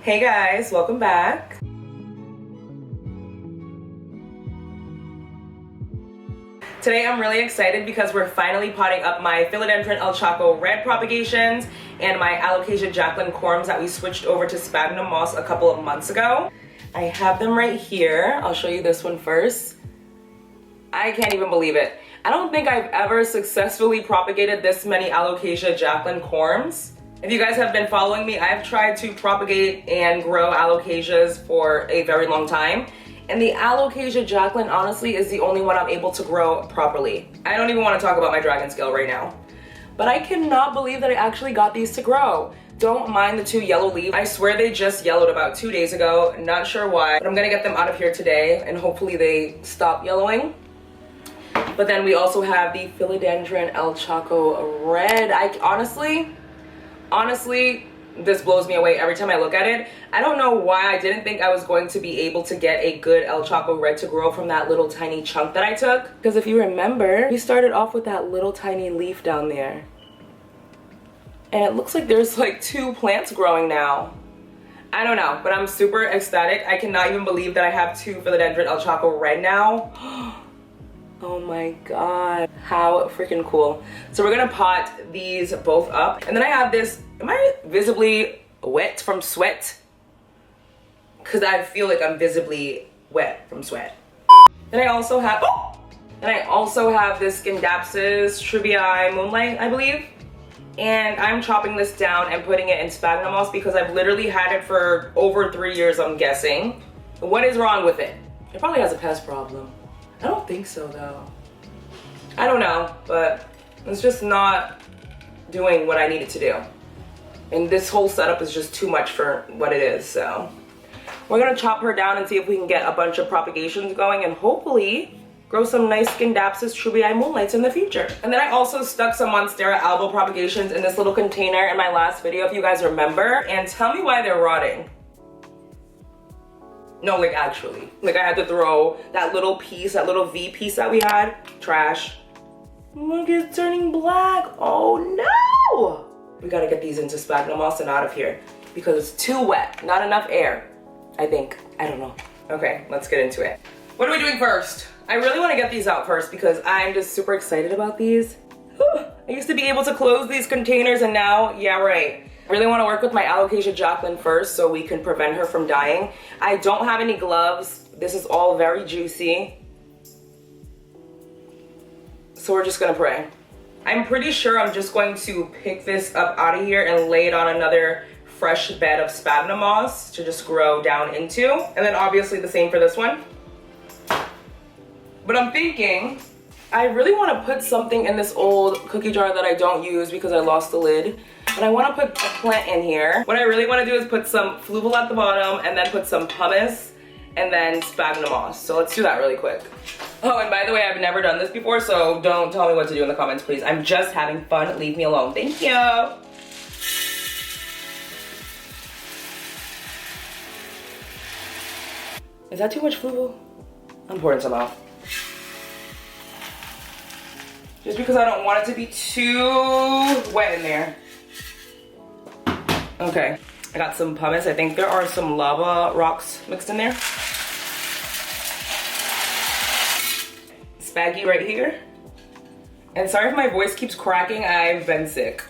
Hey guys, welcome back. Today I'm really excited because we're finally potting up my Philodendron El Chaco red propagations and my Alocasia Jacklyn corms that we switched over to sphagnum moss a couple of months ago. I have them right here. I'll show you this one first. I can't even believe it. I don't think I've ever successfully propagated this many Alocasia Jacklyn corms. If you guys have been following me, I've tried to propagate and grow Alocasias for a very long time. And the Alocasia Jacklyn honestly is the only one I'm able to grow properly. I don't even want to talk about my dragon scale right now. But I cannot believe that I actually got these to grow. Don't mind the two yellow leaves. I swear they just yellowed about 2 days ago. Not sure why, but I'm gonna get them out of here today and hopefully they stop yellowing. But then we also have the Philodendron El Chaco red. Honestly, this blows me away every time I look at it. I don't know why I didn't think I was going to be able to get a good El Chaco red to grow from that little tiny chunk that I took. Because if you remember, we started off with that little tiny leaf down there. And it looks like there's like 2 plants growing now. I don't know, but I'm super ecstatic. I cannot even believe that I have 2 Philodendron El Chaco red now. Oh my god, how freaking cool. So we're gonna pot these both up. And then I have this, am I visibly wet from sweat? Because I feel like I'm visibly wet from sweat. Then I also have, this Scindapsus Tribii Moonlight, I believe. And I'm chopping this down and putting it in sphagnum moss because I've literally had it for over 3 years, I'm guessing. What is wrong with it? It probably has a pest problem. I don't think so though. I don't know, but it's just not doing what I need it to do. And this whole setup is just too much for what it is, so. We're gonna chop her down and see if we can get a bunch of propagations going and hopefully grow some nice Scindapsus Tribii Moonlights in the future. And then I also stuck some Monstera albo propagations in this little container in my last video, if you guys remember. And tell me why they're rotting. No, like actually. Like I had to throw that little piece, that little V piece that we had, trash. Look, it's turning black. Oh no! We gotta get these into sphagnum moss and out of here because it's too wet, not enough air, I think. I don't know. Okay, let's get into it. What are we doing first? I really wanna get these out first because I'm just super excited about these. I used to be able to close these containers and now, yeah, right. I really want to work with my Alocasia Jacklyn first so we can prevent her from dying. I don't have any gloves. This is all very juicy. So we're just gonna pray. I'm pretty sure I'm just going to pick this up out of here and lay it on another fresh bed of sphagnum moss to just grow down into. And then obviously the same for this one. But I'm thinking, I really want to put something in this old cookie jar that I don't use because I lost the lid. But I want to put a plant in here. What I really want to do is put some flubel at the bottom and then put some pumice and then sphagnum moss. So let's do that really quick. Oh, and by the way, I've never done this before, so don't tell me what to do in the comments, please. I'm just having fun. Leave me alone. Thank you. Is that too much flubel? I'm pouring some out. Just because I don't want it to be too wet in there. Okay, I got some pumice. I think there are some lava rocks mixed in there. Spaggy right here. And sorry if my voice keeps cracking, I've been sick.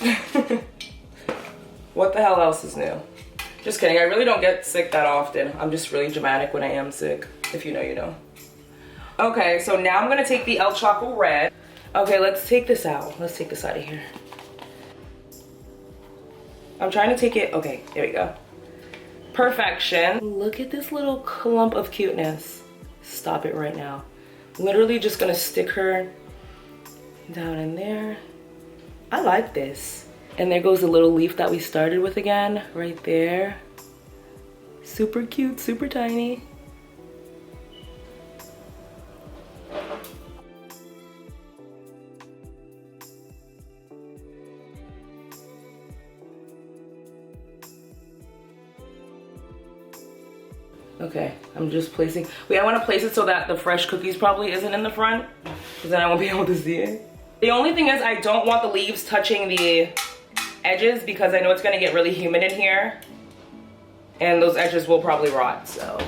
What the hell else is new? Just kidding, I really don't get sick that often. I'm just really dramatic when I am sick. If you know, you know. Okay, so now I'm gonna take the El Chaco red. Okay, let's take this out. Let's take this out of here. I'm trying to take it, okay, there we go. Perfection. Look at this little clump of cuteness. Stop it right now. Literally just gonna stick her down in there. I like this. And there goes the little leaf that we started with again, right there. Super cute, super tiny. Okay, I'm just placing, wait, I want to place it so that the fresh cookies probably isn't in the front, because then I won't be able to see it. The only thing is I don't want the leaves touching the edges because I know it's going to get really humid in here. And those edges will probably rot, so.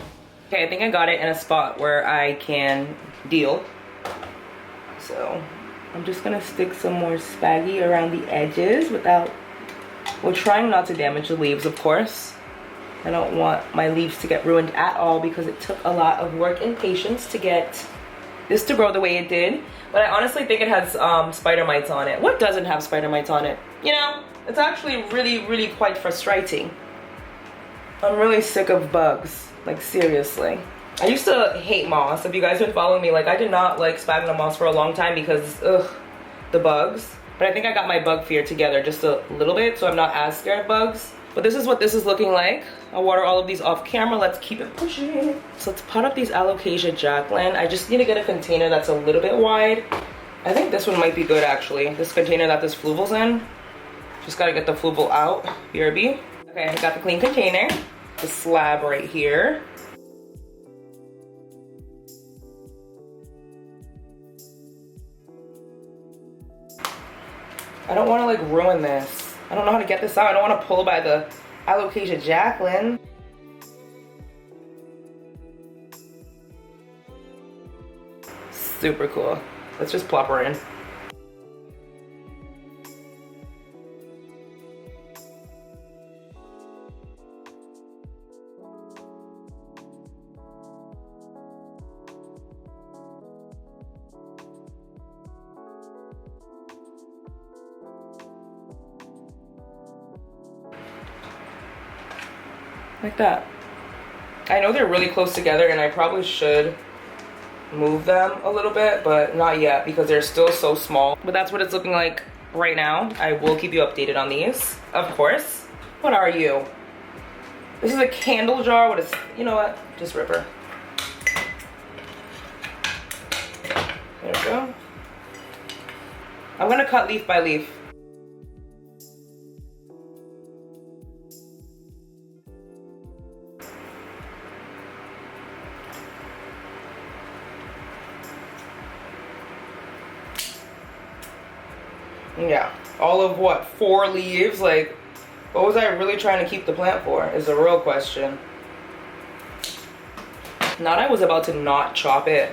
Okay, I think I got it in a spot where I can deal. So I'm just gonna stick some more spaggy around the edges without, we're trying not to damage the leaves, of course. I don't want my leaves to get ruined at all because it took a lot of work and patience to get this to grow the way it did. But I honestly think it has spider mites on it. What doesn't have spider mites on it? You know, it's actually really quite frustrating. I'm really sick of bugs, like seriously. I used to hate moss. If you guys have been following me, like I did not like sphagnum moss for a long time because, ugh, the bugs. But I think I got my bug fear together just a little bit, so I'm not as scared of bugs. But this is what this is looking like. I'll water all of these off camera. Let's keep it pushing. So let's pot up these Alocasia Jacklyn. I just need to get a container that's a little bit wide. I think this one might be good actually. This container that this fluval's in. Just gotta get the fluval out. BRB. Okay, I got the clean container. The slab right here. I don't want to like ruin this. I don't know how to get this out. I don't want to pull by the Alocasia Jacklyn. Super cool. Let's just plop her in. Like that. I know they're really close together and I probably should move them a little bit, but not yet because they're still so small. But that's what it's looking like right now. I will keep you updated on these, of course. What are you? This is a candle jar. What is, you know what? Just rip her. There we go. I'm gonna cut leaf by leaf. Yeah, all of what, 4 leaves? Like, what was I really trying to keep the plant for is the real question. Not I was about to not chop it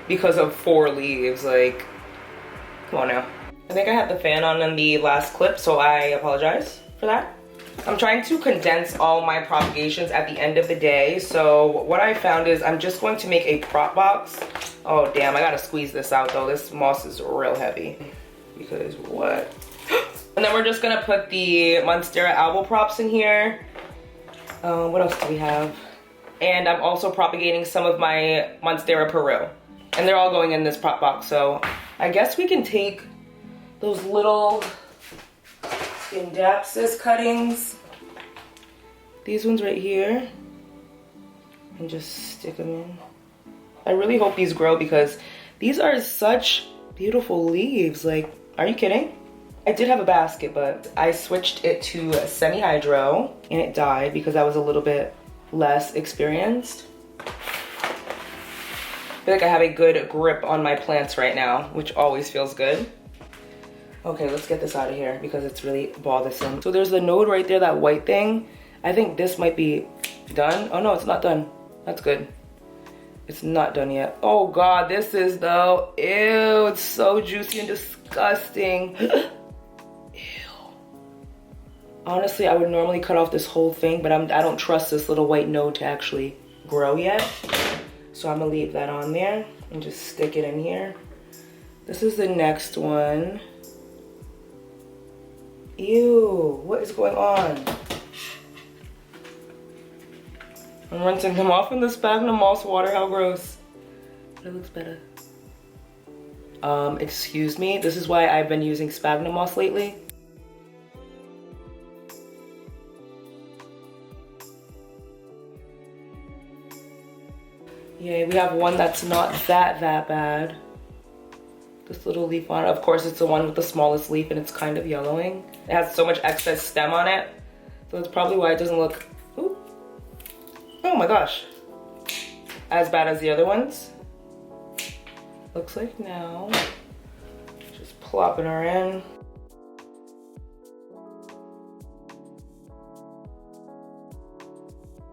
because of 4 leaves, like, come on now. I think I had the fan on in the last clip, so I apologize for that. I'm trying to condense all my propagations at the end of the day, so what I found is I'm just going to make a prop box. Oh damn, I gotta squeeze this out though. This moss is real heavy. Because what? And then we're just gonna put the Monstera album props in here. What else do we have? And I'm also propagating some of my Monstera Peru. And they're all going in this prop box. So I guess we can take those little Scindapsus cuttings. These ones right here. And just stick them in. I really hope these grow because these are such beautiful leaves. Like, are you kidding? I did have a basket, but I switched it to Semihydro and it died because I was a little bit less experienced. I feel like I have a good grip on my plants right now, which always feels good. Okay, let's get this out of here because it's really bothersome. So there's the node right there, that white thing. I think this might be done. Oh no, it's not done. That's good. It's not done yet. Oh God, this is though. Ew, it's so juicy and disgusting. Ew. Honestly, I would normally cut off this whole thing, but I don't trust this little white node to actually grow yet. So I'm gonna leave that on there and just stick it in here. This is the next one. Ew, what is going on? I'm rinsing them off in the sphagnum moss water. How gross. But it looks better. Excuse me. This is why I've been using sphagnum moss lately. Yeah, we have one that's not that bad. This little leaf on it. Of course, it's the one with the smallest leaf and it's kind of yellowing. It has so much excess stem on it. So that's probably why it doesn't look, ooh. Oh my gosh. As bad as the other ones. Looks like now. Just plopping her in. I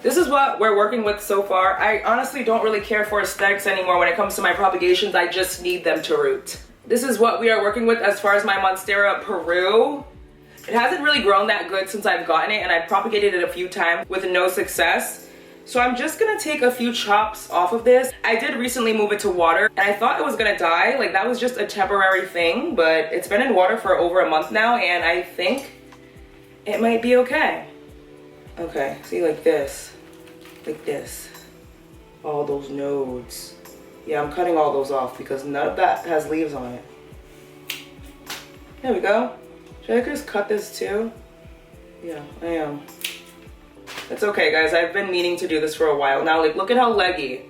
This is what we're working with so far. I honestly don't really care for aesthetics anymore when it comes to my propagations. I just need them to root. This is what we are working with as far as my Monstera Peru. It hasn't really grown that good since I've gotten it, and I've propagated it a few times with no success. So I'm just gonna take a few chops off of this. I did recently move it to water, and I thought it was gonna die. Like, that was just a temporary thing, but it's been in water for over a month now, and I think it might be okay. Okay, see, like this. Like this. All those nodes. Yeah, I'm cutting all those off because none of that has leaves on it. There we go. Should I just cut this too? Yeah, I am. It's okay, guys. I've been meaning to do this for a while now. Like, look at how leggy.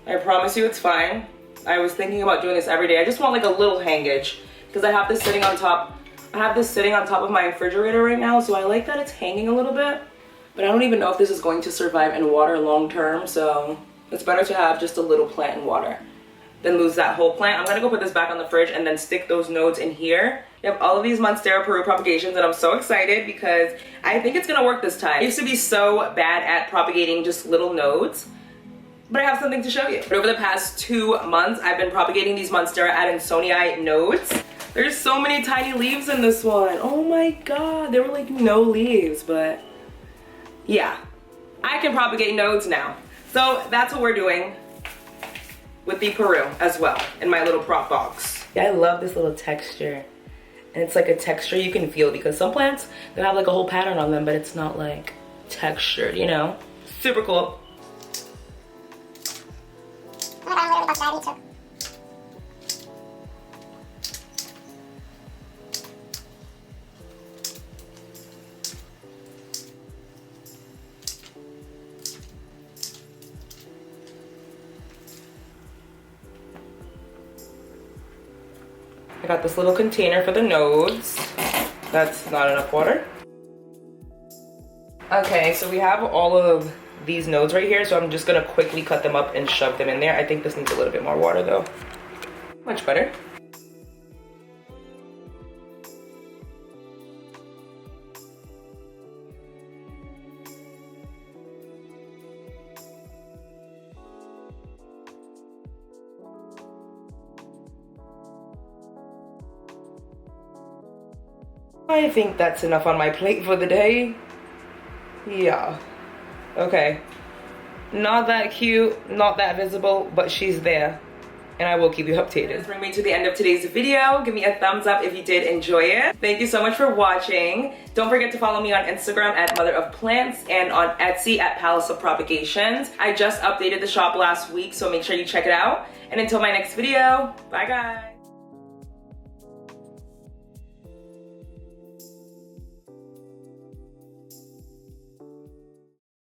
I promise you it's fine. I was thinking about doing this every day. I just want like a little hangage because I have this sitting on top. I have this sitting on top of my refrigerator right now, so I like that it's hanging a little bit. But I don't even know if this is going to survive in water long term, so it's better to have just a little plant in water than lose that whole plant. I'm gonna go put this back on the fridge and then stick those nodes in here. You have all of these Monstera Peru propagations, and I'm so excited because I think it's gonna work this time. I used to be so bad at propagating just little nodes, but I have something to show you. But over the past 2 months, I've been propagating these Monstera adansonii nodes. There's so many tiny leaves in this one. Oh my god, there were like no leaves, but yeah, I can propagate nodes now. So that's what we're doing with the Peru as well in my little prop box. Yeah, I love this little texture. And it's like a texture you can feel because some plants, they have like a whole pattern on them, but it's not like textured, you know? Super cool. I got this little container for the nodes. That's not enough water. Okay, so we have all of these nodes right here, so I'm just gonna quickly cut them up and shove them in there. I think this needs a little bit more water though. Much better. I think that's enough on my plate for the day. Yeah. Okay. Not that cute, not that visible, but she's there. And I will keep you updated. This brings me to the end of today's video. Give me a thumbs up if you did enjoy it. Thank you so much for watching. Don't forget to follow me on Instagram at Mother of Plants and on Etsy at Palace of Propagations. I just updated the shop last week, so make sure you check it out. And until my next video, bye guys.